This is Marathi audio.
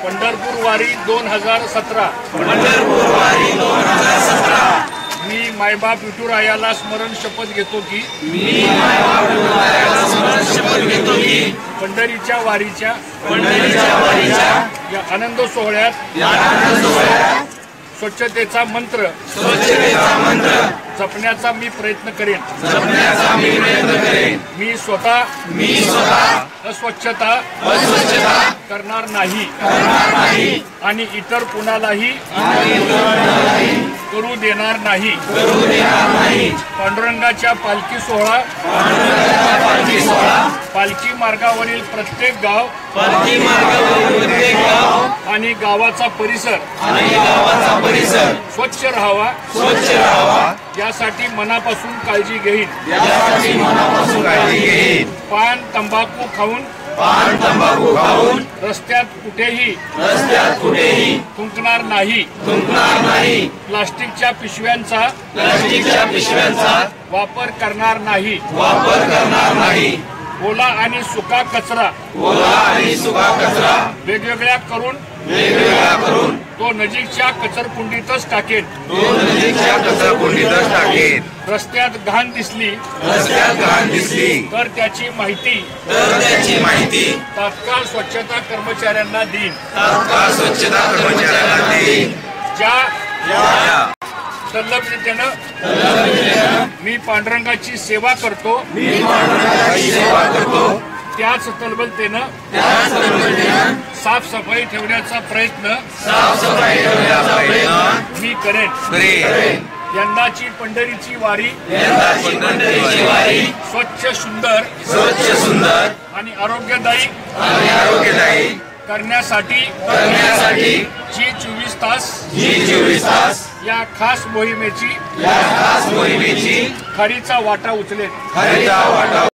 पंढरपूर वारी 2017 मी मायबाप विठुरायाला स्मरण शपथ घेतो की पंढरीच्या वारीच्या या आनंद सोहळ्यात स्वच्छतेचा मंत्र जपण्याचा मी प्रयत्न करेन। मी स्वतः अस्वच्छता करणार नाही आणि इतर कुणालाही करू देणार नाही। पांडुरंगाच्या पालखी सोहळा पालखी मार्गावरील प्रत्येक गाव आणि गावाचा परिसर स्वच्छ राहावा यासाठी मनापासून काळजी घेईन। पान तंबाखू खाऊन रस्त्यात कुठेही थुंकणार नाही। प्लास्टिकच्या पिशव्यांचा वापर करणार नाही। ओला आणि सुका कचरा वेगवेगळ्या करून तो नजीकच्या कचरकुंडीतच टाकेन। रस्त्यात घाण दिसली तर त्याची माहिती तात्काळ स्वच्छता कर्मचाऱ्यांना देईन। ज्या तल्लभतेनं मी पांडुरंगाची सेवा करतो त्याच तळमळतेनं साफसफाई ठेवण्याचा प्रयत्न मी करेन। यंदाची पंढरीची वारी स्वच्छ सुंदर आणि आरोग्यदायी करण्यासाठी जी 24 तास या खास मोहिमेची खरीचा वाटा उचलेन।